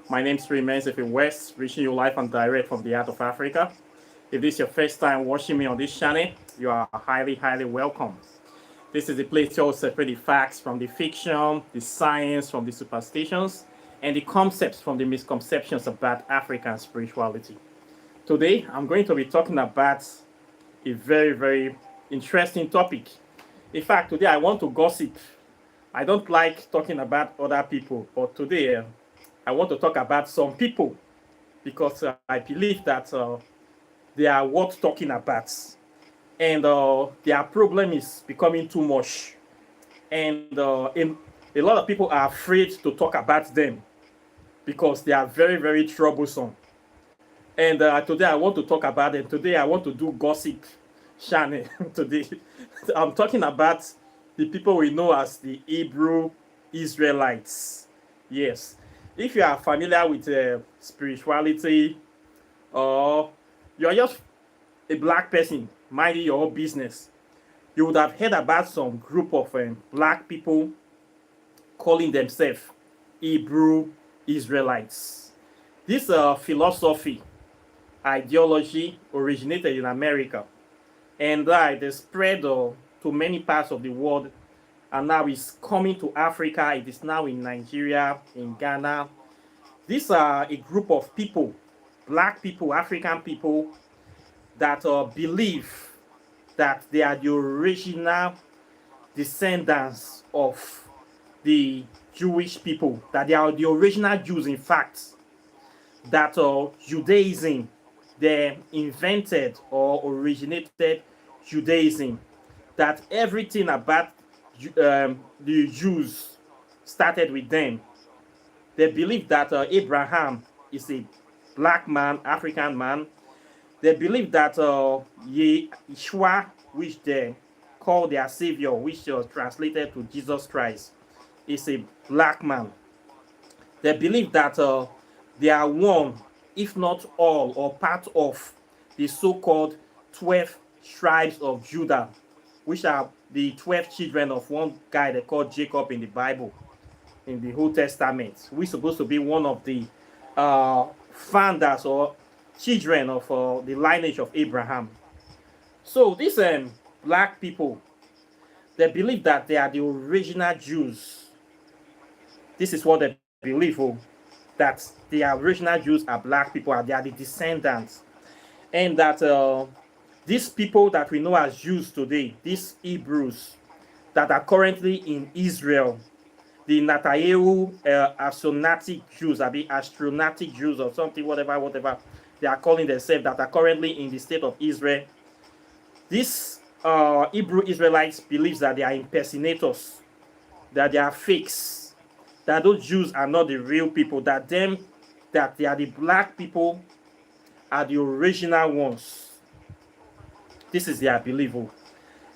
My name is Remains if in West, reaching you live and direct from the heart of Africa. If this is your first time watching me on this channel, you are highly welcome. This is the place to separate the facts from the fiction, the science from the superstitions, and the concepts from the misconceptions about African spirituality. Today, I'm going to be talking about a very interesting topic. In fact, today I want to gossip. I don't like talking about other people, but today I want to talk about some people because I believe that they are worth talking about. And their problem is becoming too much. And a lot of people are afraid to talk about them because they are very troublesome. And today I want to talk about them. Today I want to do gossip channel. Today I'm talking about the people we know as the Hebrew Israelites. Yes. If you are familiar with spirituality, or you're just a black person minding your own business, you would have heard about some group of black people calling themselves Hebrew Israelites. This philosophy, ideology originated in America, and it spread to many parts of the world, and now it's coming to Africa. It is now in Nigeria, in Ghana. These are a group of people, black people, African people, that believe that they are the original descendants of the Jewish people, that they are the original Jews, in fact, that Judaism, they invented or originated Judaism, that everything about the Jews started with them. They believe that Abraham is a black man, African man. They believe that Yeshua, which they call their savior, which was translated to Jesus Christ, is a black man. They believe that they are one, if not all, or part of the so-called 12 tribes of Judah, which are the 12 children of one guy they call Jacob in the Bible, in the Old Testament. We're supposed to be one of the founders or children of the lineage of Abraham. So these black people, they believe that they are the original Jews. This is what they believe, that the original Jews are black people, and they are the descendants. And that these people that we know as Jews today, these Hebrews that are currently in Israel, the Netanyahu astronautic Jews, or the astronautic Jews or something, whatever they are calling themselves, that are currently in the state of Israel. These Hebrew Israelites believe that they are impersonators, that they are fakes, that those Jews are not the real people, that they are the black people are the original ones. This is their belief.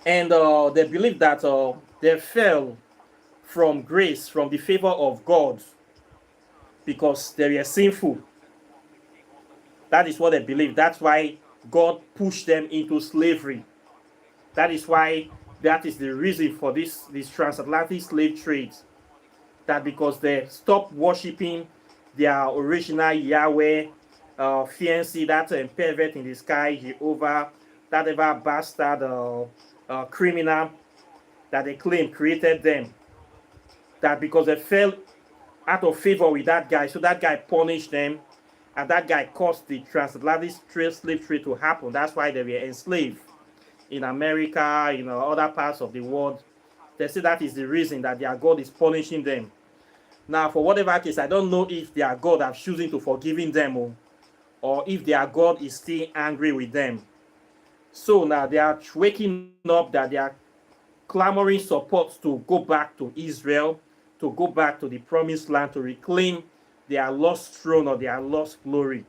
And they believe that they fell from grace, from the favor of God, because they were sinful. That is what they believe. That's why God pushed them into slavery. That is the reason for this transatlantic slave trade. That because they stopped worshiping their original Yahweh, fiancé, that pervert in the sky, Jehovah, that ever bastard criminal that they claim created them. That because they fell out of favor with that guy, so that guy punished them, and that guy caused the transatlantic slave trade to happen. That's why they were enslaved in America, other parts of the world. They say that is the reason that their God is punishing them. Now, for whatever case, I don't know if their God are choosing to forgiving them, or if their God is still angry with them. So now they are waking up, that they are clamoring support to go back to Israel, to go back to the promised land, to reclaim their lost throne or their lost glory.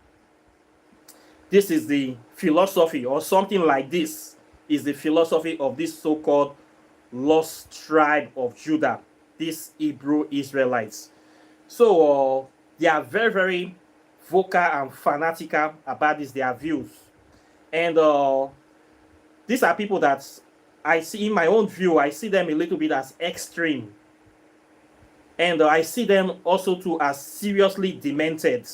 This is the philosophy, or something like this is the philosophy of this so-called lost tribe of Judah, these Hebrew Israelites. So they are very vocal and fanatical about this, their views. And these are people that I see, in my own view, I see them a little bit as extreme. And I see them also too as seriously demented.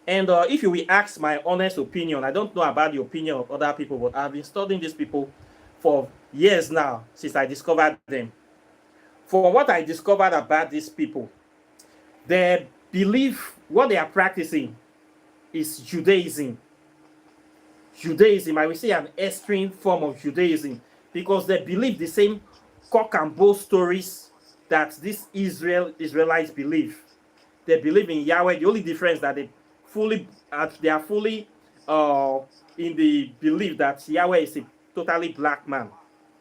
And if you will ask my honest opinion, I don't know about the opinion of other people, but I've been studying these people for years now since I discovered them. For what I discovered about these people, they believe what they are practicing is Judaism. Judaism, I will say an extreme form of Judaism, because they believe the same cock and bull stories that these Israelites believe. They believe in Yahweh. The only difference that they are fully in the belief that Yahweh is a totally black man,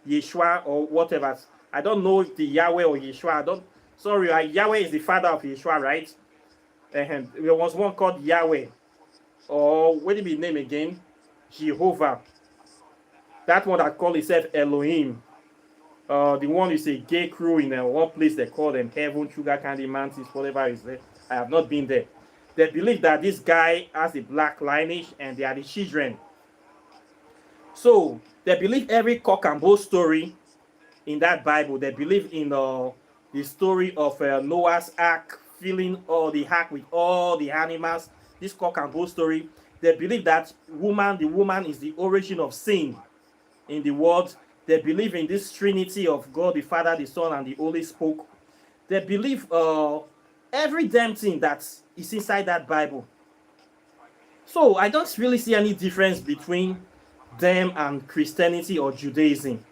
Yeshua or whatever. I don't know if the Yahweh or Yeshua. Sorry, Yahweh is the father of Yeshua, right? And there was one called Yahweh, or what did his name again? Jehovah. That one that called himself Elohim. The one is a gay crew in one place they call them Heaven, Sugar Candy Mountains, whatever is there. I have not been there. They believe that this guy has a black lineage and they are the children. So they believe every cock and bull story in that Bible. They believe in the story of Noah's Ark, filling all the ark with all the animals. This cock and bull story. They believe that the woman is the origin of sin in the world. They believe in this Trinity of God, the Father, the Son, and the Holy Spirit. They believe every damn thing that is inside that Bible. So I don't really see any difference between them and Christianity or Judaism.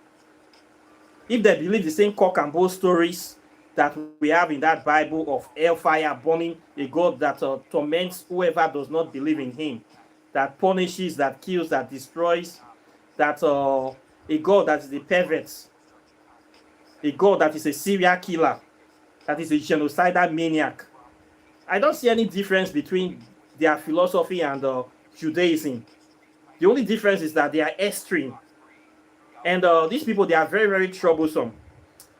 If they believe the same cock and bull stories that we have in that Bible of hellfire burning, a God that torments whoever does not believe in him, that punishes, that kills, that destroys, that a God that is a pervert, a God that is a serial killer, that is a genocidal maniac. I don't see any difference between their philosophy and Judaism. The only difference is that they are extreme. And these people, they are very, very troublesome.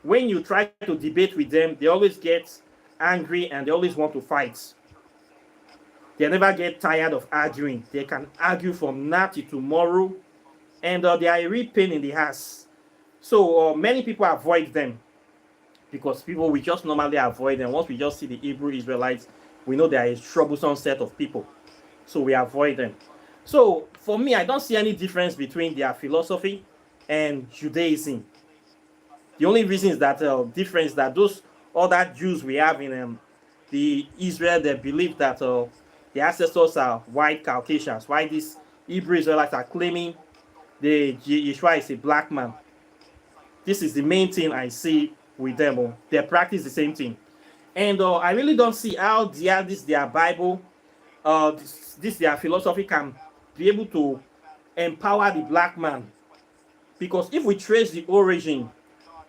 When you try to debate with them, they always get angry and they always want to fight. They never get tired of arguing. They can argue from now to tomorrow, and they are a real pain in the ass. So many people avoid them because people we just normally avoid them. Once we just see the Hebrew Israelites, we know they are a troublesome set of people, so we avoid them. So for me, I don't see any difference between their philosophy and Judaism. The only reason is that difference that those other Jews we have in the Israel, they believe that the ancestors are white Caucasians. Why these Hebrew Israelites are claiming the Yeshua is a black man. This is the main thing I see with them. They practice the same thing, and I really don't see how their Bible, their philosophy can be able to empower the black man. Because if we trace the origin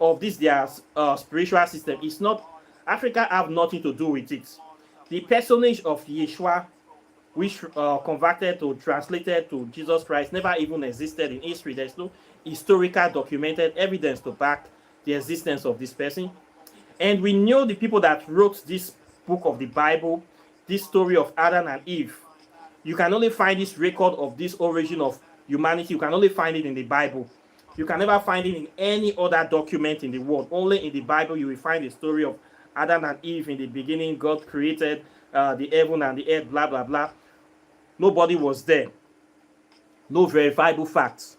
of their spiritual system, it's not Africa have nothing to do with it. The personage of Yeshua, which converted to translated to Jesus Christ, never even existed in history. There's no historical documented evidence to back the existence of this person. And we know the people that wrote this book of the Bible, this story of Adam and Eve. You can only find this record of this origin of humanity. You can only find it in the Bible. You can never find it in any other document in the world. Only in the Bible you will find the story of Adam and Eve. In the beginning, God created the heaven and the earth, blah, blah, blah. Nobody was there. No verifiable facts.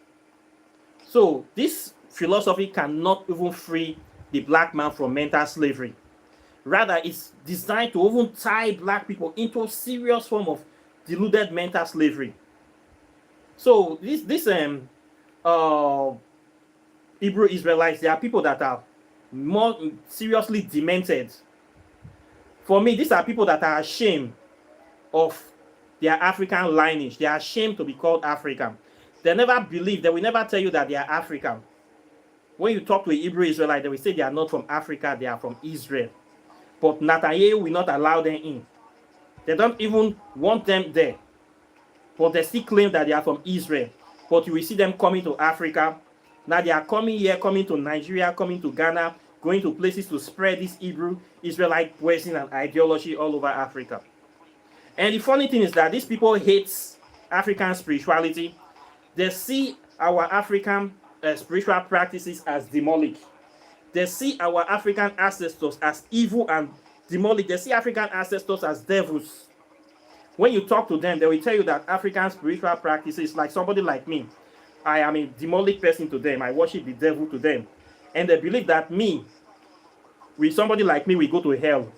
So this philosophy cannot even free the black man from mental slavery. Rather, it's designed to even tie black people into a serious form of deluded mental slavery. So this Hebrew Israelites, they are people that are more seriously demented. For me, these are people that are ashamed of their African lineage. They are ashamed to be called African. They never believe, they will never tell you that they are African. When you talk to a Hebrew Israelite, they will say they are not from Africa, they are from Israel. But Netanyahu will not allow them in. They don't even want them there. But they still claim that they are from Israel. But you will see them coming to Africa. Now they are coming here, coming to Nigeria, coming to Ghana, going to places to spread this Hebrew Israelite poison and ideology all over Africa. And the funny thing is that these people hate African spirituality. They see our African spiritual practices as demonic. They see our African ancestors as evil and demonic. They see African ancestors as devils. When you talk to them, they will tell you that African spiritual practices, like somebody like me, I am a demonic person to them. I worship the devil to them. And they believe that me, with somebody like me, we go to hell.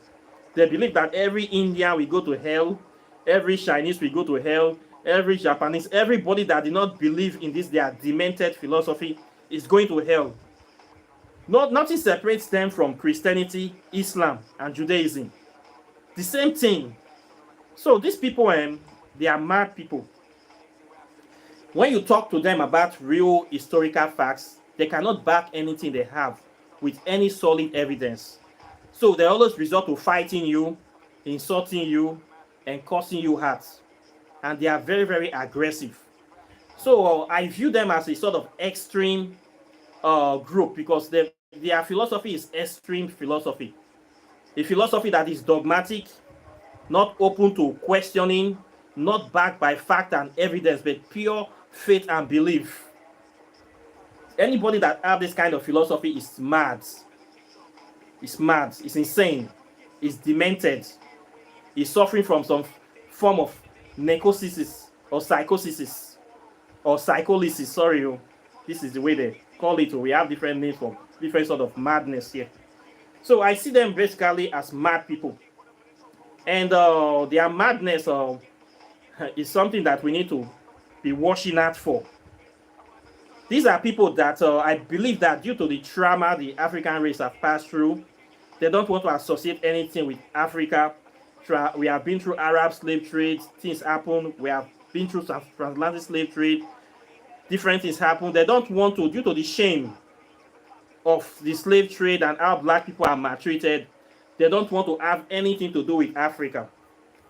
They believe that every Indian will go to hell, every Chinese will go to hell, every Japanese, everybody that did not believe in this, their demented philosophy, is going to hell. Nothing separates them from Christianity, Islam, and Judaism. The same thing. So these people, they are mad people. When you talk to them about real historical facts, they cannot back anything they have with any solid evidence. So they always resort to fighting you, insulting you, and causing you hurt. And they are very, very aggressive. So I view them as a sort of extreme group, because their philosophy is extreme philosophy. A philosophy that is dogmatic, not open to questioning, not backed by fact and evidence, but pure faith and belief. Anybody that have this kind of philosophy is mad. It's mad. It's insane. It's demented. It's suffering from some form of necrosis or psychosis or psycholysis. Sorry, this is the way they call it. We have different names for different sort of madness here. So I see them basically as mad people. And their madness is something that we need to be watching out for. These are people that I believe that due to the trauma the African race have passed through, they don't want to associate anything with Africa. We have been through Arab slave trade, things happen. We have been through transatlantic slave trade, different things happen. They don't want to, due to the shame of the slave trade and how black people are maltreated, they don't want to have anything to do with Africa.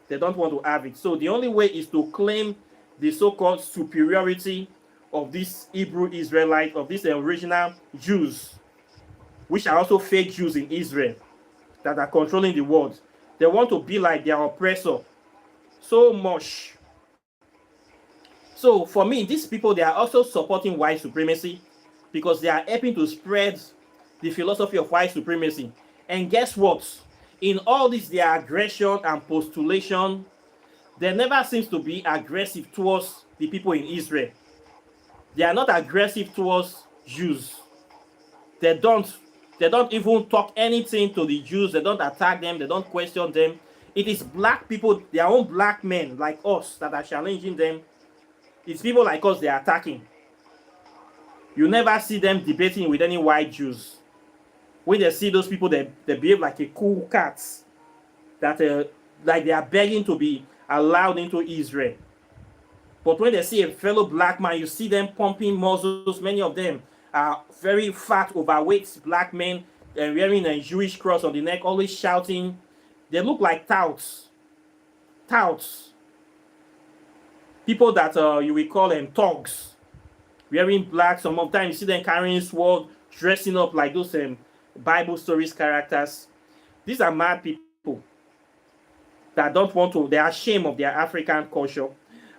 They don't want to have it. So the only way is to claim the so-called superiority of this Hebrew Israelite, of these original Jews, which are also fake Jews in Israel, that are controlling the world. They want to be like their oppressor so much. So for me, these people, they are also supporting white supremacy, because they are helping to spread the philosophy of white supremacy. And guess what? In all this, their aggression and postulation, there never seems to be aggressive towards the people in Israel. They are not aggressive towards Jews. They don't even talk anything to the Jews. They don't attack them. They don't question them. It is black people, their own black men like us, that are challenging them. It's people like us they are attacking. You never see them debating with any white Jews. When they see those people, they behave like a cool cats, that like they are begging to be allowed into Israel. But when they see a fellow black man, you see them pumping muscles. Many of them are very fat, overweight black men, and wearing a Jewish cross on the neck, always shouting. They look like touts. People that you will call them thugs, wearing black. Some of the time you see them carrying sword, dressing up like those Bible stories characters. These are mad people that don't want to, they are ashamed of their African culture.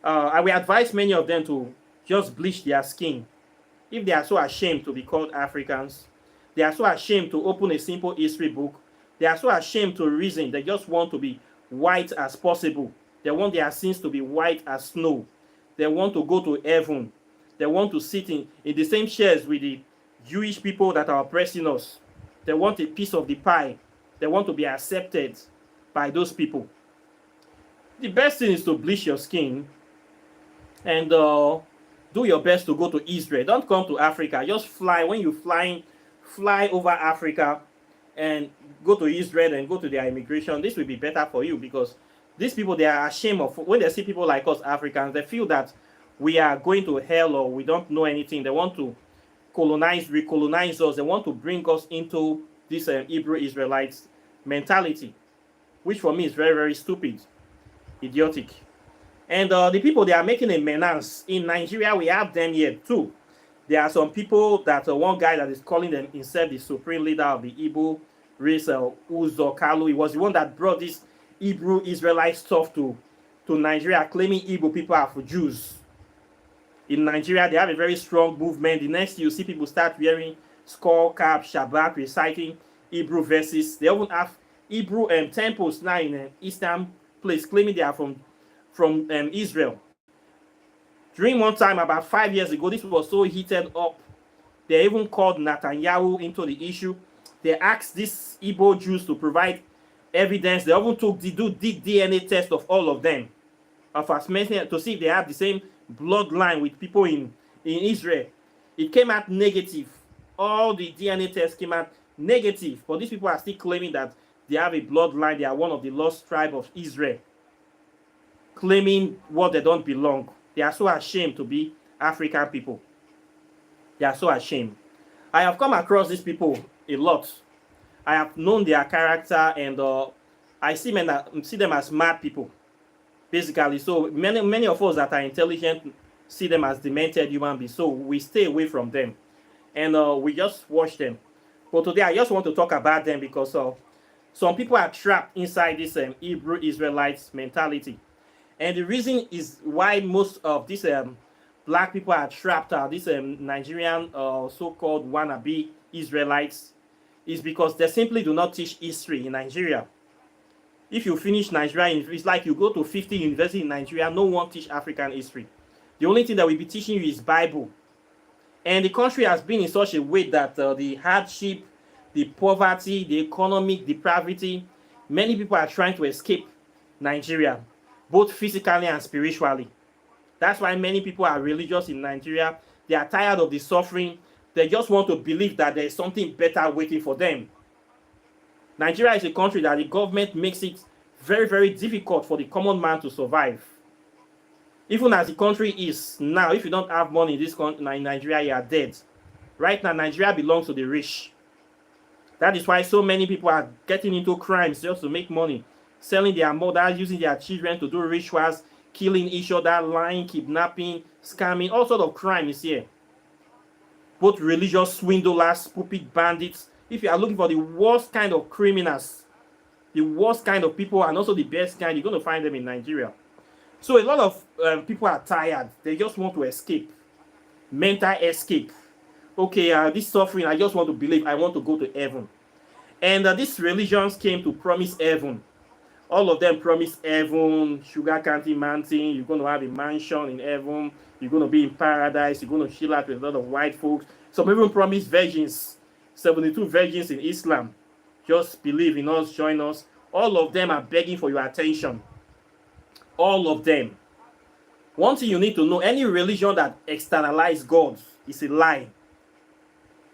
I will advise many of them to just bleach their skin. If they are so ashamed to be called Africans, they are so ashamed to open a simple history book, they are so ashamed to reason, they just want to be white as possible. They want their sins to be white as snow. They want to go to heaven. They want to sit in the same chairs with the Jewish people that are oppressing us. They want a piece of the pie. They want to be accepted by those people. The best thing is to bleach your skin and do your best to go to Israel. Don't come to Africa. Just fly. When you fly over Africa and go to Israel and go to their immigration. This will be better for you, because these people, they are ashamed of, when they see people like us Africans, they feel that we are going to hell or we don't know anything. They want to recolonize us. They want to bring us into this Hebrew Israelites mentality, which for me is very, very stupid, idiotic. And the people, they are making a menace. In Nigeria, we have them here too. There are some people that one guy that is calling them himself the supreme leader of the Hebrew race, Uzo Kalu. He was the one that brought this Hebrew Israelite stuff to Nigeria, claiming Hebrew people are for Jews. In Nigeria, they have a very strong movement. The next you see people start wearing skull cap, Shabbat, reciting Hebrew verses. They even have Hebrew temples now in an Eastern place, claiming they are from Israel. During one time, about 5 years ago, this was so heated up. They even called Netanyahu into the issue. They asked these Igbo Jews to provide evidence. They even did DNA test of all of them, of as many, to see if they have the same bloodline with people in Israel. It came out negative. All the DNA tests came out negative. But these people are still claiming that they have a bloodline. They are one of the lost tribe of Israel, claiming what they don't belong. They are so ashamed to be African people. They are so ashamed. I have come across these people a lot. I have known their character, and I see them as mad people, basically. So many of us that are intelligent see them as demented human beings. So we stay away from them, and we just watch them. But today I just want to talk about them because some people are trapped inside this Hebrew Israelites mentality. And the reason is why most of these black people are trapped, these Nigerian so-called wannabe Israelites, is because they simply do not teach history in Nigeria. If you finish Nigeria, it's like you go to 50 universities in Nigeria, no one teach African history. The only thing that will be teaching you is Bible. And the country has been in such a way that the hardship, the poverty, the economic depravity, many people are trying to escape Nigeria, both physically and spiritually. That's why many people are religious in Nigeria. They are tired of the suffering. They just want to believe that there is something better waiting for them. Nigeria is a country that the government makes it very, very difficult for the common man to survive. Even as the country is now, if you don't have money in this country, in Nigeria, you are dead. Right now, Nigeria belongs to the rich. That is why so many people are getting into crimes just to make money, selling their mothers, using their children to do rituals, killing each other, lying, kidnapping, scamming, all sorts of crime is here. Both religious swindlers, pulpit bandits. If you are looking for the worst kind of criminals, the worst kind of people, and also the best kind, you're going to find them in Nigeria. So a lot of people are tired. They just want to escape. Mental escape. Okay, this suffering, I just want to believe. I want to go to heaven. And these religions came to promise heaven. All of them promise heaven, sugar candy mountain. You're going to have a mansion in heaven. You're going to be in paradise. You're going to chill out with a lot of white folks. Some even promise virgins. 72 virgins in Islam. Just believe in us, join us. All of them are begging for your attention. All of them. One thing you need to know, any religion that externalizes God is a lie.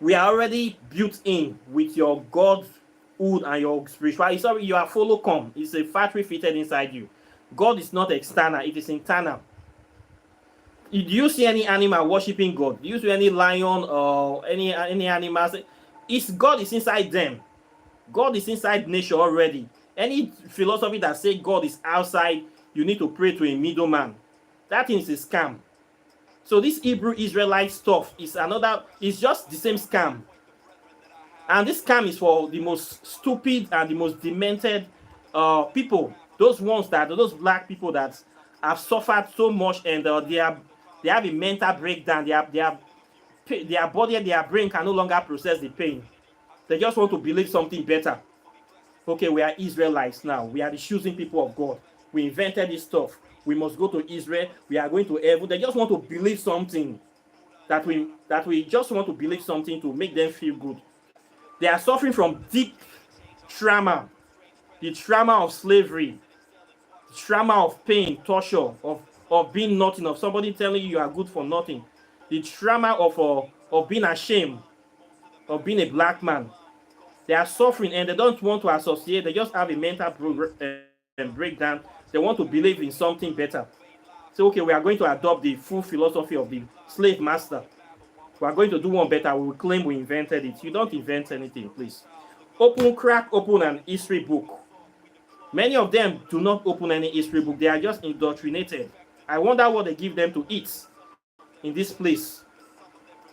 We are already built in with your Godhood and your spirituality. Sorry, you are follow come. It's a factory fitted inside you. God is not external, it is internal. Do you see any animal worshiping God? Do you see any lion or any animals? God is inside them. God is inside nature already. Any philosophy that says God is outside, you need to pray to a middleman. That thing is a scam. So this Hebrew Israelite stuff is just the same scam. And this scam is for the most stupid and the most demented people. Those black people that have suffered so much, and they have a mental breakdown. Their body and their brain can no longer process the pain. They just want to believe something better. Okay, we are Israelites now. We are the choosing people of God. We invented this stuff. We must go to Israel. We are going to heaven. They just want to believe something. That we just want to believe something to make them feel good. They are suffering from deep trauma. The trauma of slavery. The trauma of pain, torture, of being nothing, of somebody telling you are good for nothing. The trauma of being ashamed, of being a black man. They are suffering and they don't want to associate. They just have a mental breakdown. They want to believe in something better. So, okay, we are going to adopt the full philosophy of the slave master. We are going to do one better. We will claim we invented it. You don't invent anything, please. Crack open an history book. Many of them do not open any history book. They are just indoctrinated. I wonder what they give them to eat in this place.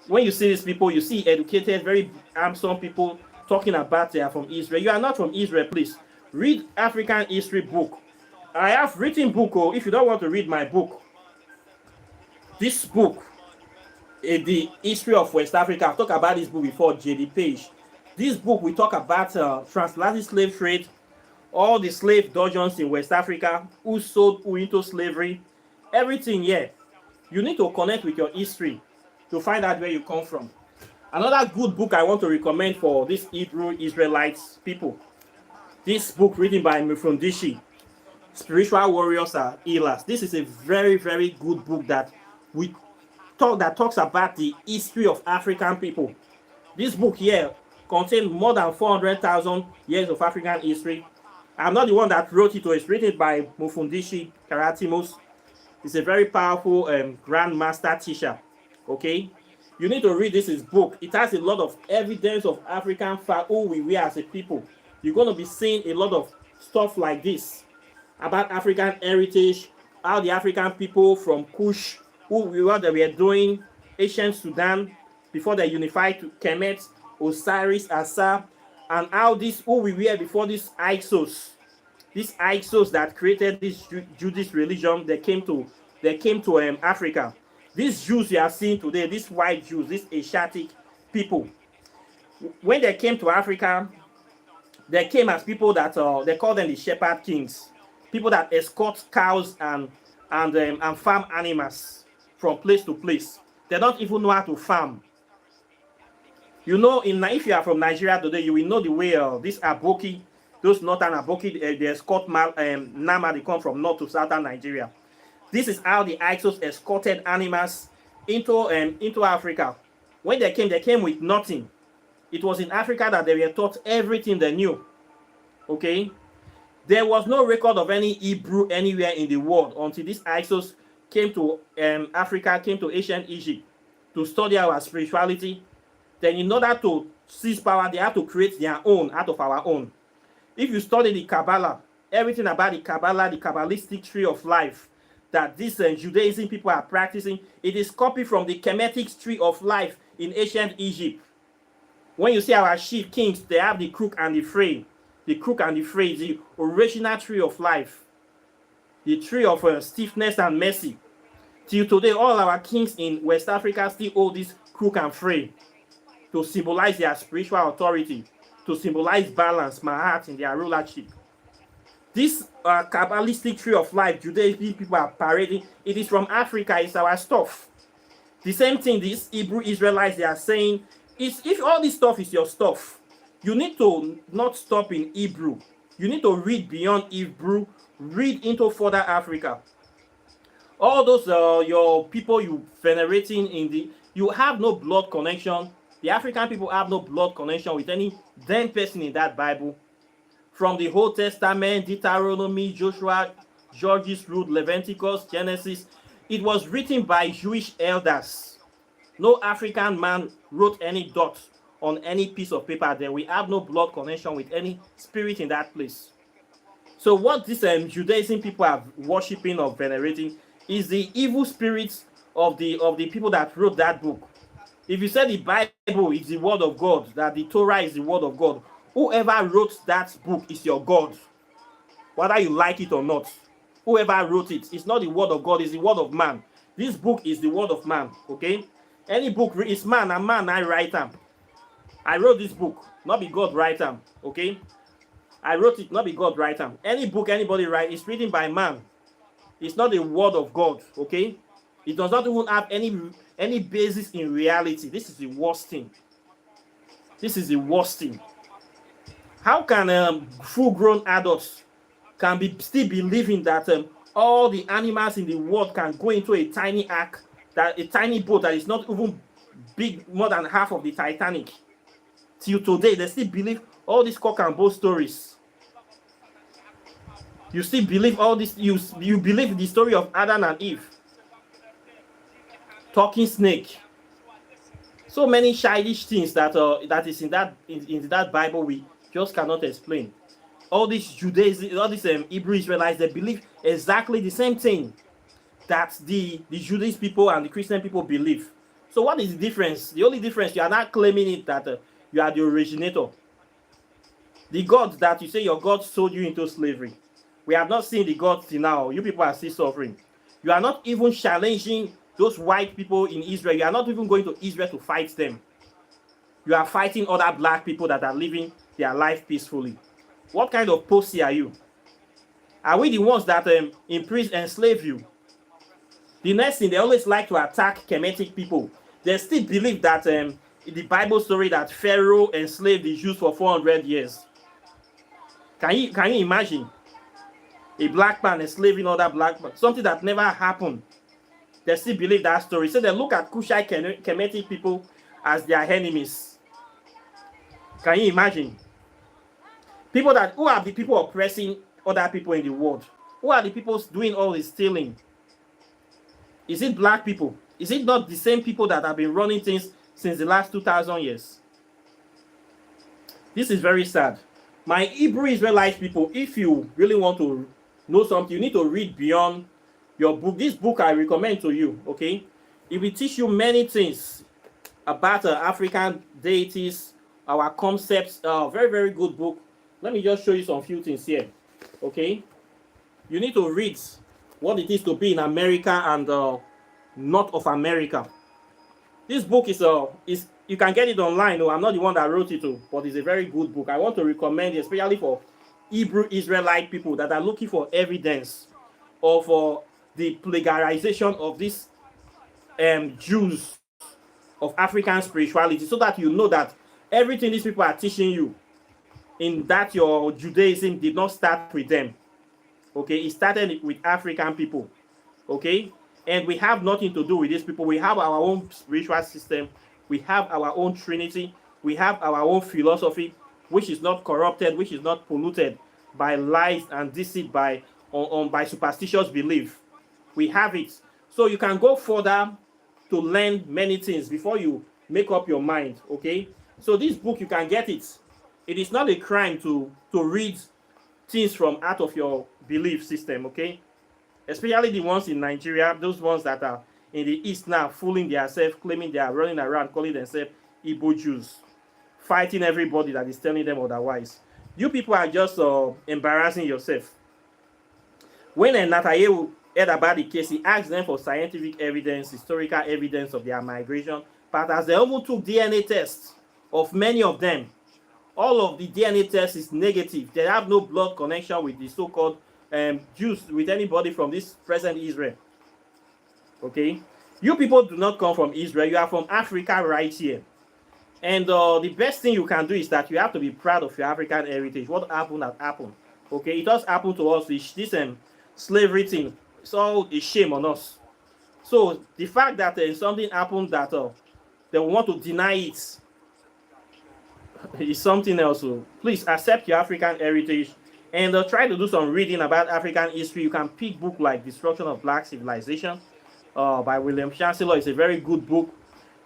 When you see these people, you see educated, very handsome people talking about they are from Israel. You are not from Israel, please. Read African history book. I have written book, if you don't want to read my book. This book, the history of West Africa. I've talked about this book before, J.D. Page. This book we talk about transatlantic slave trade, all the slave dungeons in West Africa, who sold who into slavery, everything here. You need to connect with your history to find out where you come from. Another good book I want to recommend for these Hebrew Israelites people. This book written by Mufundishy, Spiritual Warriors Are Healers. This is a very, very good book that talks about the history of African people. This book here contains more than 400,000 years of African history. I'm not the one that wrote it, so it's written by Mufundishy Karatimus. He's a very powerful grandmaster teacher. Okay, you need to read this book. It has a lot of evidence of African who we were as a people. You're going to be seeing a lot of stuff like this about African heritage, how the African people from Kush, who we were, that we are doing, ancient Sudan, before they unified to Kemet, Osiris, Asa, and how this, who we were before this Ixos that created this Judaism religion, they came to Africa. These Jews you are seeing today, these white Jews, these Asiatic people, when they came to Africa, they came as people that they call them the shepherd kings, people that escort cows and farm animals from place to place. They don't even know how to farm. You know, if you are from Nigeria today, you will know the way these Aboki, those northern Aboki, they escort Nama, they come from north to southern Nigeria. This is how the Ixos escorted animals into Africa. When they came with nothing. It was in Africa that they were taught everything they knew. Okay? There was no record of any Hebrew anywhere in the world until these Ixos came to Africa, came to ancient Egypt to study our spirituality. Then in order to seize power, they have to create their own out of our own. If you study the Kabbalah, everything about the Kabbalah, the Kabbalistic tree of life that these Judaism people are practicing, it is copied from the Kemetic tree of life in ancient Egypt. When you see our chief kings, they have the crook and the fray. The crook and the fray is the original tree of life. The tree of stiffness and mercy. Till today, all our kings in West Africa still hold this crook and fray to symbolize their spiritual authority, to symbolize balance, Mahat, in their rulership. This Kabbalistic tree of life, Judaism people are parading, it is from Africa, it's our stuff. The same thing these Hebrew Israelites, they are saying, is if all this stuff is your stuff, you need to not stop in Hebrew. You need to read beyond Hebrew, read into further Africa. All those your people you venerating you have no blood connection. The African people have no blood connection with any damn person in that Bible. From the Old Testament, Deuteronomy, Joshua, Judges, Ruth, Leviticus, Genesis, it was written by Jewish elders. No African man wrote any dot on any piece of paper there. We have no blood connection with any spirit in that place. So what these Judaism people are worshipping or venerating is the evil spirits of the people that wrote that book. If you say the Bible is the word of God, that the Torah is the word of God, whoever wrote that book is your God. Whether you like it or not. Whoever wrote it, it's not the word of God, it's the word of man. This book is the word of man, okay? Any book is man, and man I write them. I wrote this book, not be God write them, okay? I wrote it, not be God write them. Any book anybody write is written by man. It's not the word of God, okay? It does not even have any basis in reality. This is the worst thing. This is the worst thing. How can full-grown adults can still believing that all the animals in the world can go into a tiny ark, that a tiny boat that is not even big, more than half of the Titanic? Till today, they still believe all these cock and bull stories. You still believe all this. You believe the story of Adam and Eve, talking snake. So many childish things that is in that Bible we just cannot explain. All these Judaism, all these Hebrew Israelites, they believe exactly the same thing that the Jewish people and the Christian people believe. So what is the difference? The only difference, you are not claiming it that you are the originator. The God that you say your God sold you into slavery. We have not seen the God till now. You people are still suffering. You are not even challenging those white people in Israel. You are not even going to Israel to fight them. You are fighting other black people that are living their life peacefully. What kind of pussy are you? Are we the ones that imprison and enslave you? The next thing, they always like to attack Kemetic people. They still believe that in the Bible story that Pharaoh enslaved the Jews for 400 years. Can you imagine a black man enslaving other black man? Something that never happened. They still believe that story. So they look at Kushite Kemetic people as their enemies. Can you imagine? Who are the people oppressing other people in the world? Who are the people doing all this stealing? Is it black people? Is it not the same people that have been running things since the last 2,000 years? This is very sad. My Hebrew Israelite people, if you really want to know something, you need to read beyond your book. This book I recommend to you, okay? It will teach you many things about African deities, our concepts. Very, very good book. Let me just show you some few things here, okay? You need to read what it is to be in America and North of America. This book is you can get it online. No, I'm not the one that wrote it, but it's a very good book. I want to recommend it, especially for Hebrew Israelite people that are looking for evidence of the plagiarization of these Jews of African spirituality, so that you know that everything these people are teaching you in that your Judaism did not start with them. Okay, it started with African people. Okay, and we have nothing to do with these people. We have our own spiritual system. We have our own Trinity. We have our own philosophy, which is not corrupted, which is not polluted by lies and deceit, by superstitious belief. We have it. So you can go further to learn many things before you make up your mind. Okay, so this book, you can get it. It is not a crime to read things from out of your belief system, okay? Especially the ones in Nigeria, those ones that are in the East now, fooling themselves, claiming they are running around, calling themselves Igbo Jews, fighting everybody that is telling them otherwise. You people are just embarrassing yourself. When Nathaniel heard about the case, he asked them for scientific evidence, historical evidence of their migration. But as they almost took DNA tests of many of them, all of the DNA test is negative. They have no blood connection with the so-called Jews, with anybody from this present Israel. Okay? You people do not come from Israel. You are from Africa right here. And the best thing you can do is that you have to be proud of your African heritage. What happened has happened. Okay? It does happen to us. This slavery thing, it's all a shame on us. So the fact that something happened that they want to deny it is something else. So please accept your African heritage and try to do some reading about African history. You can pick books like Destruction of Black Civilization by William Chancellor. It's a very good book.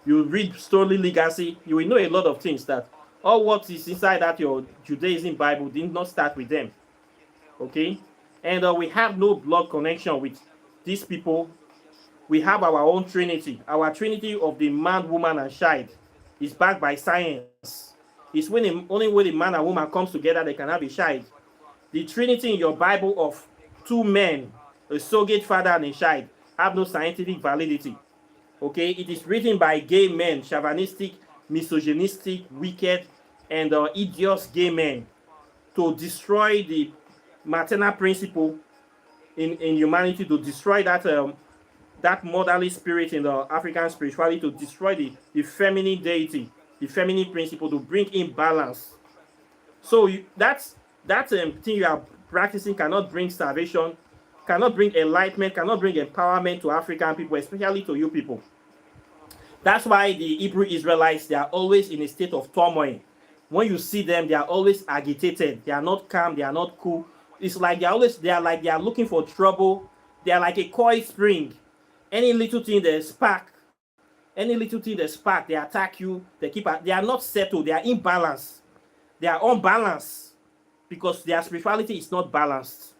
You read Story Legacy, you will know a lot of things that all what is inside that your Judaism Bible did not start with them. Okay? And we have no blood connection with these people. We have our own Trinity. Our Trinity of the man, woman, and child is backed by science. It's only when a man and woman comes together they can have a child. The Trinity in your Bible of two men, a surrogate father and a child, have no scientific validity. Okay, it is written by gay men, chauvinistic, misogynistic, wicked, and idiot gay men to destroy the maternal principle in humanity, to destroy that motherly spirit in the African spirituality, to destroy the feminine deity, the feminine principle, to bring in balance. So that thing you are practicing cannot bring salvation, cannot bring enlightenment, cannot bring empowerment to African people, especially to you people. That's why the Hebrew Israelites, they are always in a state of turmoil. When you see them, they are always agitated. They are not calm. They are not cool. It's like they are looking for trouble. They are like a coil spring. Any little thing they spark, they attack you. They are not settled. They are imbalanced. They are unbalanced because their spirituality is not balanced.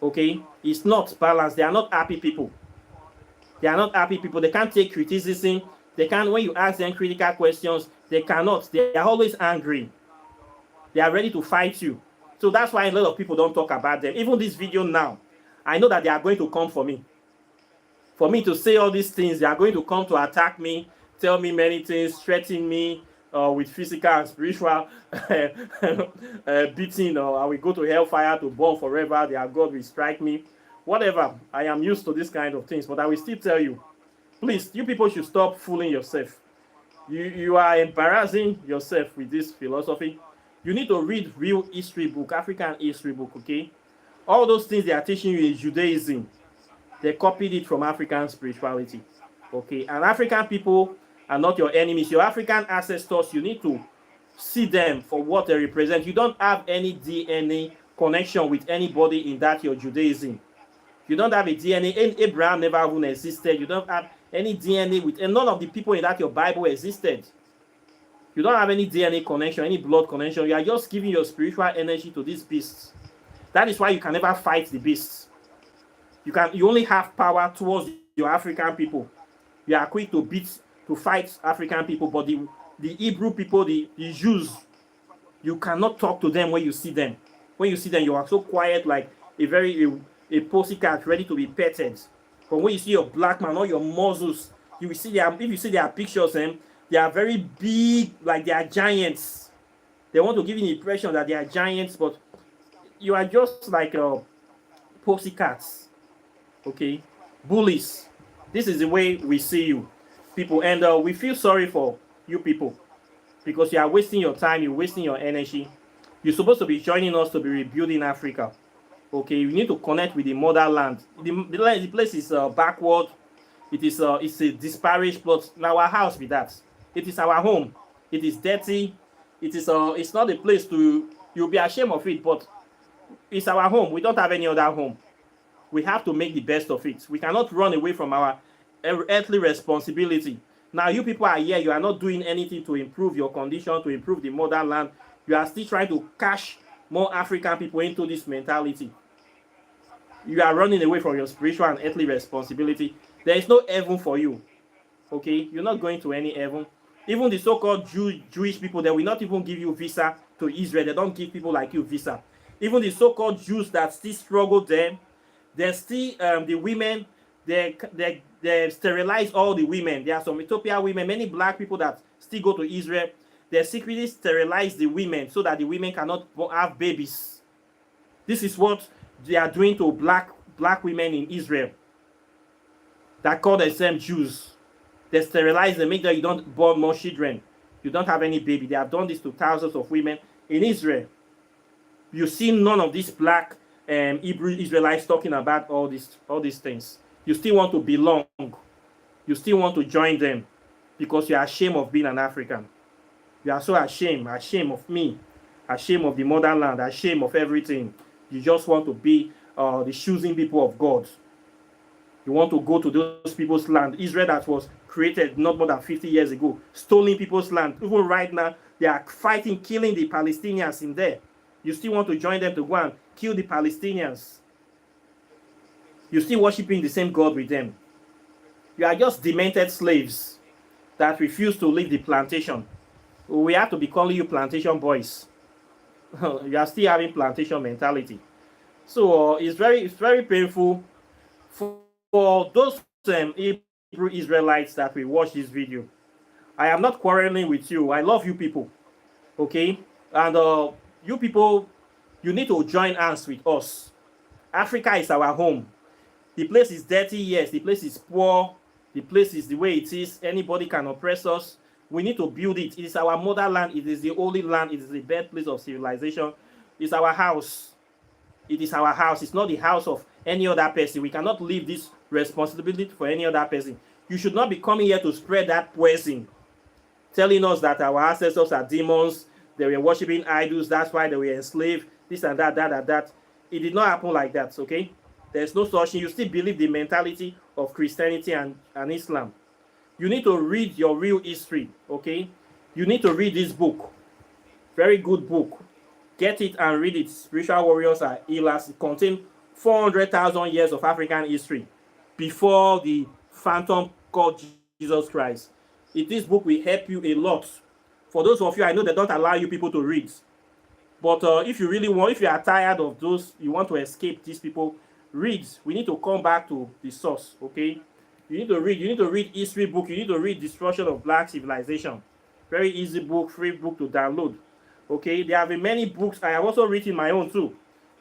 Okay, it's not balanced. They are not happy people. They are not happy people. They can't take criticism. They can't, when you ask them critical questions, they cannot. They are always angry. They are ready to fight you. So that's why a lot of people don't talk about them. Even this video now, I know that they are going to come for me. For me to say all these things, they are going to come to attack me, tell me many things, threaten me with physical and spiritual beating, or I will go to hellfire to burn forever. Their God will strike me. Whatever. I am used to this kind of things, but I will still tell you, please, you people should stop fooling yourself. You are embarrassing yourself with this philosophy. You need to read real history book, African history book, okay? All those things they are teaching you in Judaism, they copied it from African spirituality, okay? And African people are not your enemies. Your African ancestors, you need to see them for what they represent. You don't have any DNA connection with anybody in that your Judaism. You don't have a DNA. Abraham never even existed. You don't have any DNA with, and none of the people in that your Bible existed. You don't have any DNA connection, any blood connection. You are just giving your spiritual energy to these beasts. That is why you can never fight the beasts. You only have power towards your African people. You are quick to fight African people, but the Hebrew people, the Jews, you cannot talk to them when you see them. When you see them, you are so quiet, like a pussycat ready to be petted. But when you see your black man, all your muscles, you will see if you see their pictures, they are very big, like they are giants. They want to give you the impression that they are giants, but you are just like pussycats. Okay, bullies. This is the way we see you people, and we feel sorry for you people because you are wasting your time, you're wasting your energy. You're supposed to be joining us to be rebuilding Africa. Okay, you need to connect with the motherland. The place is backward. It's a disparaged plot. Now our house with that. It is our home. It is dirty. It's not a place you'll be ashamed of it, but it's our home. We don't have any other home. We have to make the best of it. We cannot run away from our earthly responsibility. Now you people are here. You are not doing anything to improve your condition, to improve the motherland. You are still trying to cash more African people into this mentality. You are running away from your spiritual and earthly responsibility. There is no heaven for you. Okay? You're not going to any heaven. Even the so-called Jewish people, they will not even give you visa to Israel. They don't give people like you visa. Even the so-called Jews that still struggle there, they still, the women, they sterilize all the women. There are some Ethiopian women, many black people that still go to Israel. They secretly sterilize the women so that the women cannot have babies. This is what they are doing to black women in Israel that call themselves Jews. They sterilize them, make sure you don't born more children. You don't have any baby. They have done this to thousands of women in Israel. You see none of these black Hebrew Israelites talking about all these things. You still want to belong. You still want to join them because you are ashamed of being an African. You are so ashamed of me, ashamed of the motherland, ashamed of everything. You just want to be the choosing people of God. You want to go to those people's land. Israel that was created not more than 50 years ago, stolen people's land. Even right now, they are fighting, killing the Palestinians in there. You still want to join them to go and kill the Palestinians. You're still worshiping the same God with them. You are just demented slaves that refuse to leave the plantation. We have to be calling you plantation boys. You are still having plantation mentality. So it's very painful for those Hebrew Israelites that will watch this video. I am not quarreling with you. I love you people. Okay? And you people, you need to join hands with us. Africa is our home. The place is dirty, yes. The place is poor. The place is the way it is. Anybody can oppress us. We need to build it. It is our motherland. It is the holy land. It is the birthplace of civilization. It's our house. It is our house. It's not the house of any other person. We cannot leave this responsibility for any other person. You should not be coming here to spread that poison, telling us that our ancestors are demons, they were worshiping idols, that's why they were enslaved, this and that. It did not happen like that, okay? There's no such thing. You still believe the mentality of Christianity and Islam. You need to read your real history, okay? You need to read this book. Very good book. Get it and read it. Spiritual Warriors Are Healers. It contains 400,000 years of African history before the phantom called Jesus Christ. This book will help you a lot. For those of you, I know they don't allow you people to read. But if you really want, if you are tired of those, you want to escape these people, read. We need to come back to the source, okay? You need to read. You need to read history book. You need to read Destruction of Black Civilization. Very easy book, free book to download. Okay, there have been many books. I have also written my own too.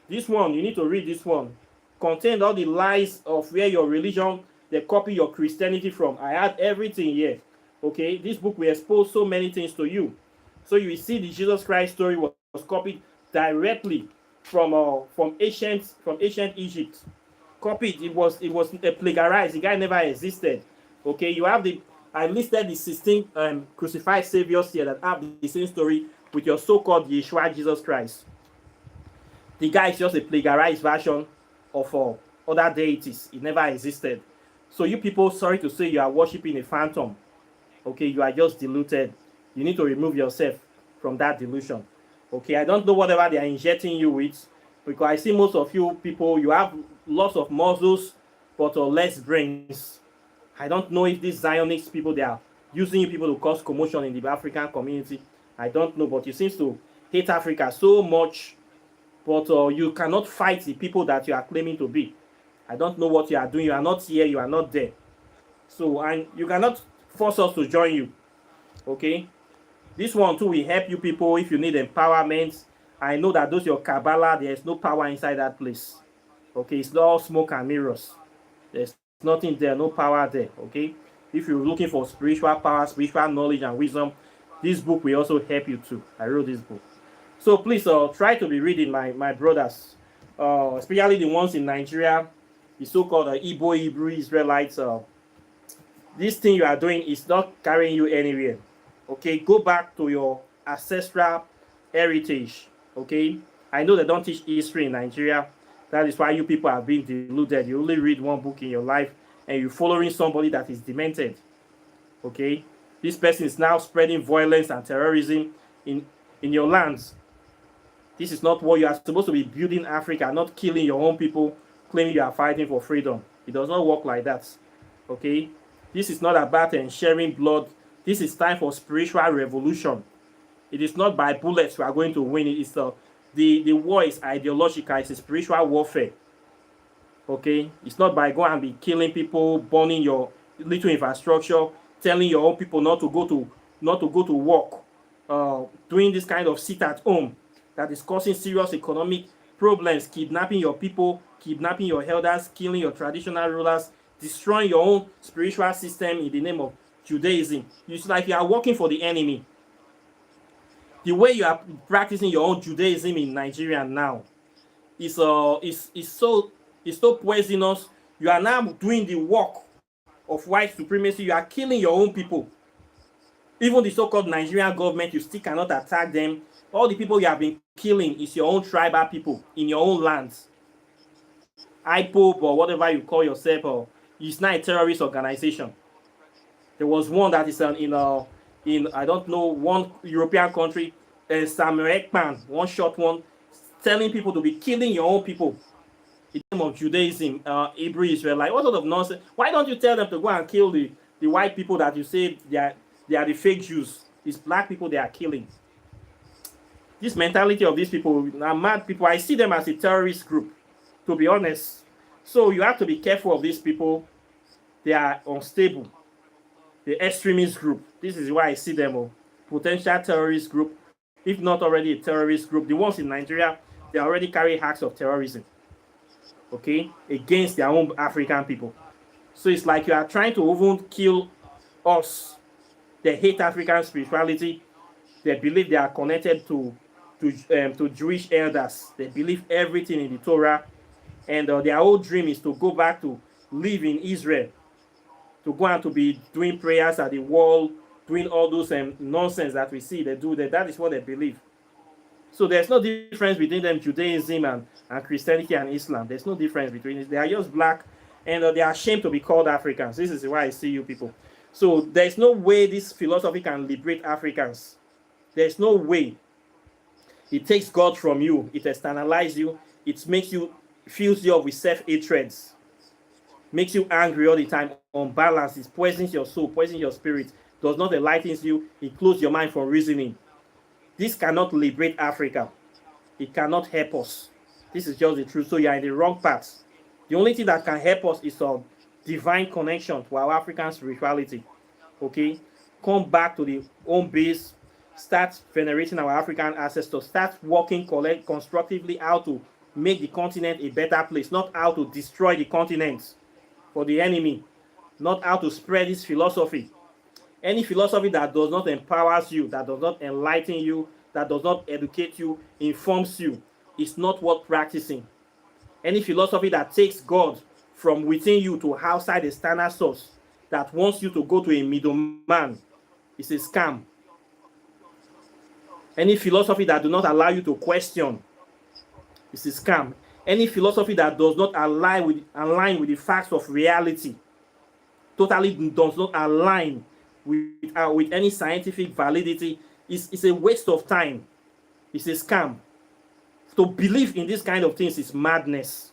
This one, you need to read this one. Contained all the lies of where your religion, they copy your Christianity from. I had everything here. Okay, this book will expose so many things to you. So you will see the Jesus Christ story was copied directly from ancient Egypt. Copied. It was plagiarized. The guy never existed. Okay, you have the I listed the 16 crucified saviors here that have the same story with your so-called Yeshua Jesus Christ. The guy is just a plagiarized version of other deities. It never existed. So you people, sorry to say, you are worshiping a phantom. Okay, you are just deluded. You need to remove yourself from that delusion. Okay, I don't know whatever they are injecting you with, because I see most of you people, you have lots of muscles but less brains. I don't know if these Zionist people, they are using people to cause commotion in the African community. I don't know, but you seem to hate Africa so much, but you cannot fight the people that you are claiming to be. I don't know what you are doing. You are not here, you are not there. So, and you cannot force us to join you. Okay? This one too will help you people if you need empowerment. I know that those your Kabbalah, there's no power inside that place. Okay, it's all smoke and mirrors. There's nothing there, no power there. Okay, if you're looking for spiritual power, spiritual knowledge and wisdom, this book will also help you too. I wrote this book. So please try to be reading, my brothers, especially the ones in Nigeria, the so-called Hebrew Israelites. This thing you are doing is not carrying you anywhere. Okay, go back to your ancestral heritage. Okay, I know they don't teach history in Nigeria. That is why you people are being deluded. You only read one book in your life and you're following somebody that is demented. Okay, this person is now spreading violence and terrorism in your lands. This is not what you are supposed to be building Africa, not killing your own people, claiming you are fighting for freedom. It does not work like that. Okay, this is not about sharing blood. This is time for spiritual revolution. It is not by bullets we are going to win. It is the war is ideological. It's a spiritual warfare. Okay, it's not by going and be killing people, burning your little infrastructure, telling your own people not to go to work, doing this kind of sit at home that is causing serious economic problems, kidnapping your people, kidnapping your elders, killing your traditional rulers, destroying your own spiritual system in the name of Judaism. It's like you are working for the enemy. The way you are practicing your own Judaism in Nigeria now is so poisonous. You are now doing the work of white supremacy. You are killing your own people. Even the so-called Nigerian government, you still cannot attack them. All the people you have been killing is your own tribal people in your own lands. IPOB or whatever you call yourself, or it's not a terrorist organization. There was one that is in I don't know, one European country, Samuel Ekman, one short one, telling people to be killing your own people in the name of Judaism, Hebrew Israelite. What sort of nonsense? Why don't you tell them to go and kill the white people that you say they are the fake Jews? It's black people they are killing. This mentality of these people are mad people. I see them as a terrorist group, to be honest. So you have to be careful of these people. They are unstable. The extremist group. This is why I see them potential terrorist group, if not already a terrorist group. The ones in Nigeria, they already carry acts of terrorism, okay, against their own African people. So it's like you are trying to even kill us. They hate African spirituality. They believe they are connected to Jewish elders. They believe everything in the Torah, and their whole dream is to go back to live in Israel, to go and to be doing prayers at the wall, doing all those nonsense that we see they do. That is what they believe. So there's no difference between them, Judaism and Christianity and Islam. There's no difference between it. They are just black, and they are ashamed to be called Africans. This is why I see you people. So there's no way this philosophy can liberate Africans. There's no way. It takes God from you. It externalizes you. It makes you, fills you up with self-hatred. Makes you angry all the time, unbalanced. It poisons your soul, poisons your spirit. Does not enlighten you. It closes your mind from reasoning. This cannot liberate Africa. It cannot help us. This is just the truth. So you are in the wrong path. The only thing that can help us is divine connection to our African spirituality. Okay, come back to the home base, start venerating our African ancestors, start working constructively how to make the continent a better place, not how to destroy the continent for the enemy, not how to spread this philosophy. Any philosophy that does not empower you, that does not enlighten you, that does not educate you, informs you, is not worth practicing. Any philosophy that takes God from within you to outside the standard source, that wants you to go to a middleman, is a scam. Any philosophy that does not allow you to question is a scam. Any philosophy that does not align with the facts of reality, totally does not align with any scientific validity, is a waste of time. It's a scam. To believe in this kind of things is madness.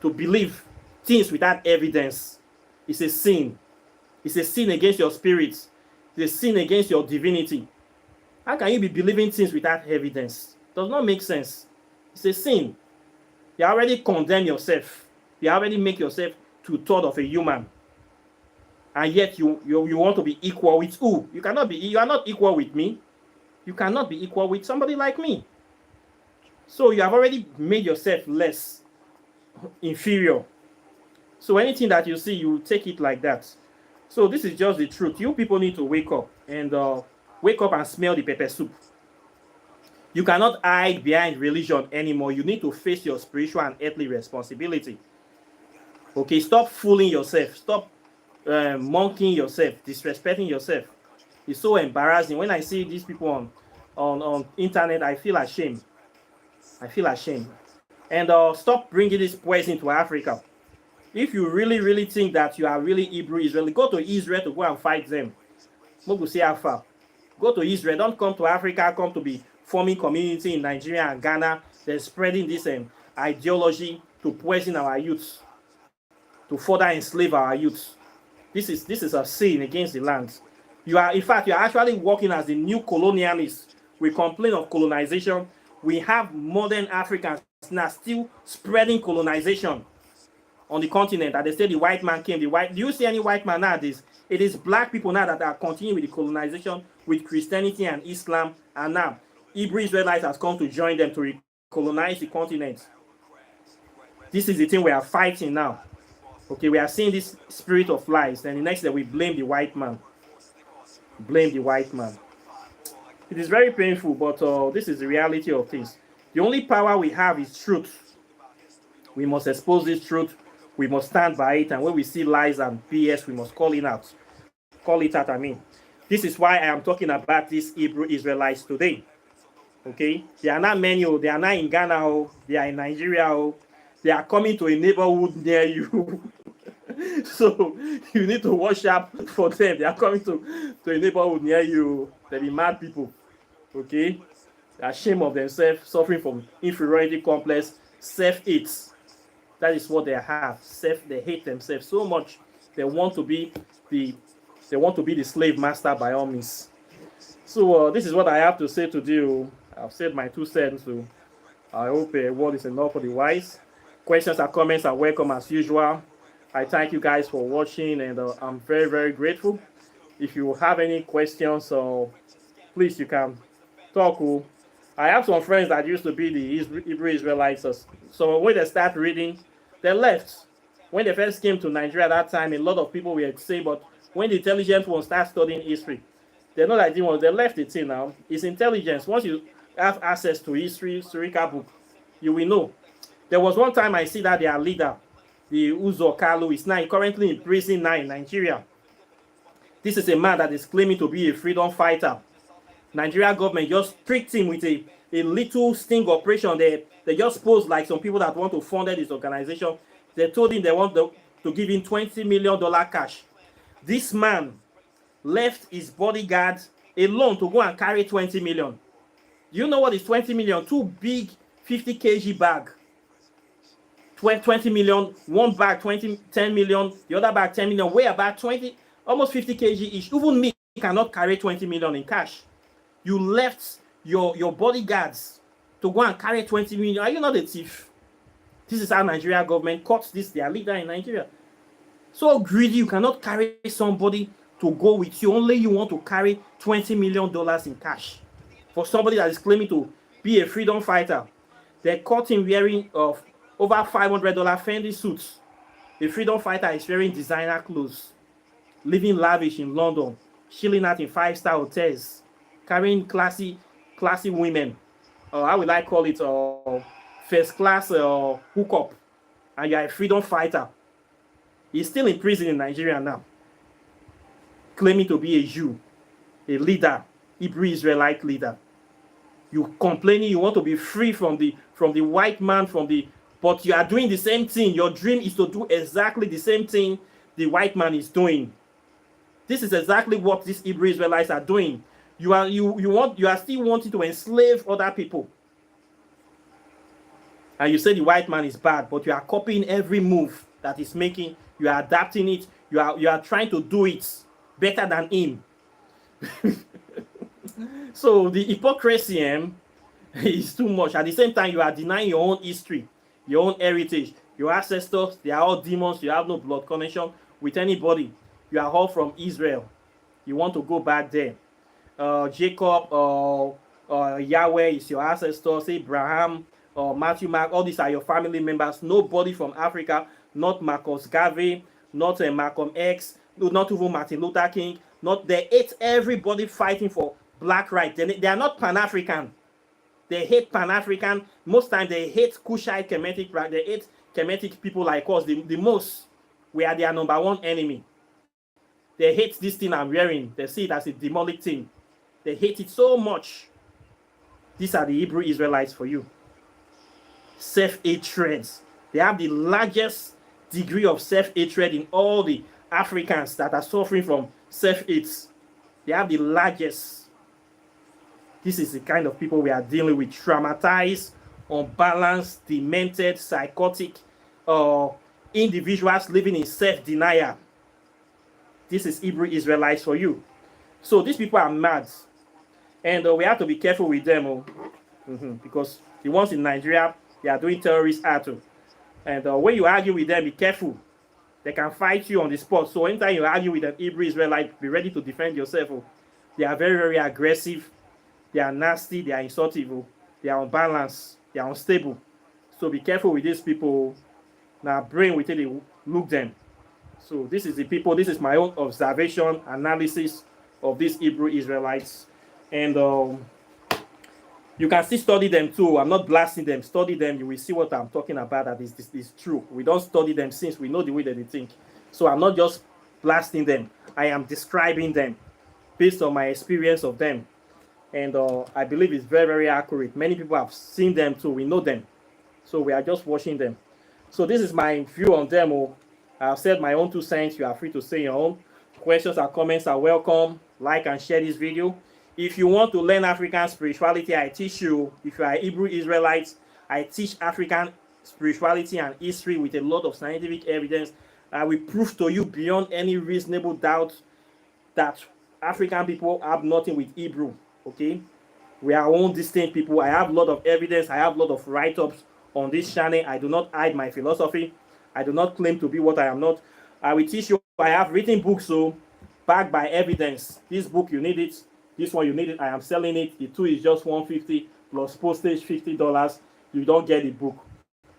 To believe things without evidence is a sin. It's a sin against your spirit. It's a sin against your divinity. How can you be believing things without evidence? It does not make sense. It's a sin. You already condemn yourself. You already make yourself two-thirds of a human. And yet you want to be equal with who? You cannot be. You are not equal with me. You cannot be equal with somebody like me. So you have already made yourself less, inferior. So anything that you see, you take it like that. So this is just the truth. You people need to wake up and smell the pepper soup. You cannot hide behind religion anymore. You need to face your spiritual and earthly responsibility. Okay, stop fooling yourself. Stop monkeying yourself, disrespecting yourself. It's so embarrassing. When I see these people on internet, I feel ashamed. I feel ashamed. And stop bringing this poison to Africa. If you really think that you are really Hebrew Israelite, go to Israel to go and fight them. Go to Israel. Don't come to Africa. Come to be forming community in Nigeria and Ghana. They're spreading this ideology to poison our youth, to further enslave our youth. This is a sin against the land. You are actually working as the new colonialists. We complain of colonization. We have modern Africans now still spreading colonization on the continent. That they say the white man came. Do you see any white man nowadays? It is black people now that are continuing with the colonization with Christianity and Islam, and now Hebrew Israelites has come to join them to colonize the continent. This is the thing we are fighting now. Okay, we are seeing this spirit of lies, and the next day we blame the white man. Blame the white man. It is very painful, but this is the reality of things. The only power we have is truth. We must expose this truth. We must stand by it, and when we see lies and BS, we must call it out. Call it out, I mean. This is why I am talking about these Hebrew Israelites today. Okay? They are not many. They are not in Ghana. They are in Nigeria. They are coming to a neighborhood near you. So you need to watch out for them. They are coming to a neighborhood near you. They be mad people. Okay? They are ashamed of themselves, suffering from inferiority complex, self-hate. That is what they have. They hate themselves so much. They want to be the slave master by all means. So this is what I have to say to you. I've said my 2 cents. So I hope a word is enough for the wise. Questions and comments are welcome as usual. I thank you guys for watching, and I'm very, very grateful. If you have any questions, please, you can talk. I have some friends that used to be the Hebrew Israelites. So when they start reading, they left. When they first came to Nigeria at that time, a lot of people were saying, but when the intelligent ones start studying history, they know that they left the thing now. It's intelligence. Once you have access to history, historical book, you will know. There was one time I see that their leader, the Uzo Kalu, is now currently in prison now in Nigeria. This is a man that is claiming to be a freedom fighter. Nigeria government just tricked him with a little sting operation. They just posed like some people that want to fund this organization. They told him they want to give him $20 million cash. This man left his bodyguard alone to go and carry 20 million. Do you know what is 20 million? 2 big 50 kg bag. 20 million, one bag 10 million, the other bag 10 million, weigh about 20, almost 50 kg each. Even me cannot carry 20 million in cash. You left your bodyguards to go and carry 20 million. Are you not a thief? This is how Nigeria government caught their leader in Nigeria. So greedy, you cannot carry somebody to go with you. Only you want to carry $20 million in cash. For somebody that is claiming to be a freedom fighter, they caught him wearing over $500 Fendi suits. A freedom fighter is wearing designer clothes, living lavish in London, chilling out in five-star hotels, carrying classy women. How will I call it? First class hookup. And you are a freedom fighter. He's still in prison in Nigeria now, claiming to be a Jew, a leader, Hebrew Israelite leader. You complaining you want to be free from the white man, but you are doing the same thing. Your dream is to do exactly the same thing the white man is doing. This is exactly what these Hebrew Israelites are doing. You are still wanting to enslave other people. And you say the white man is bad, but you are copying every move that he's making. You are adapting it. You are trying to do it better than him. So the hypocrisy is too much. At the same time, you are denying your own history, your own heritage. Your ancestors, they are all demons. You have no blood connection with anybody. You are all from Israel. You want to go back there. Jacob, Yahweh is your ancestors. Abraham, Matthew, Mark, all these are your family members. Nobody from Africa, not Marcus Garvey, not Malcolm X, not even Martin Luther King. They hate everybody fighting for black rights. They are not Pan-African. They hate Pan-African. Most times they hate Kushite Kemetic. They hate Kemetic people like us the most. We are their number one enemy. They hate this thing I'm wearing. They see it as a demonic thing. They hate it so much. These are the Hebrew Israelites for you. Self-hatred. They have the largest degree of self-hatred in all the Africans that are suffering from self-hate. They have the largest. This is the kind of people we are dealing with. Traumatized, unbalanced, demented, psychotic individuals living in self-denial. This is Hebrew Israelites for you. So these people are mad. And we have to be careful with them. Because the ones in Nigeria, they are doing terrorist act. And when you argue with them, be careful. They can fight you on the spot. So anytime you argue with an Hebrew Israelite, be ready to defend yourself. They are very, very aggressive. They are nasty. They are insultive. They are unbalanced. They are unstable. So be careful with these people. Now, brain with it, look them. So this is the people. This is my own observation, analysis of these Hebrew Israelites. And you can still study them too. I'm not blasting them. Study them. You will see what I'm talking about. That is true. We don't study them since we know the way that they think. So I'm not just blasting them. I am describing them based on my experience of them. And I believe it's very, very accurate. Many people have seen them too. We know them. So we are just watching them. So this is my view on them. I've said my own 2 cents. You are free to say your own. Questions and comments are welcome. Like and share this video. If you want to learn African spirituality, I teach you. If you are Hebrew Israelites, I teach African spirituality and history with a lot of scientific evidence. I will prove to you beyond any reasonable doubt that African people have nothing with Hebrew. Okay? We are own distinct people. I have a lot of evidence. I have a lot of write-ups on this channel. I do not hide my philosophy. I do not claim to be what I am not. I will teach you. I have written books, so backed by evidence. This book, you need it. This one, you need it. I am selling it. The 2 is just $150 plus postage $50. You don't get the book.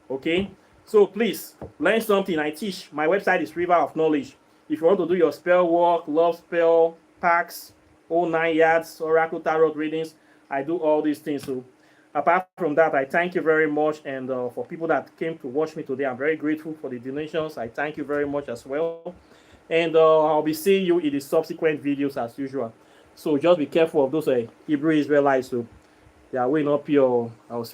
Okay? So please, learn something. I teach. My website is River of Knowledge. If you want to do your spell work, love spell, packs, all 9 yards, oracle tarot readings, I do all these things. So apart from that, I thank you very much. And for people that came to watch me today, I'm very grateful for the donations. I thank you very much as well. And I'll be seeing you in the subsequent videos as usual. So just be careful of those Hebrew Israelites. So they are weighing up your. I'll see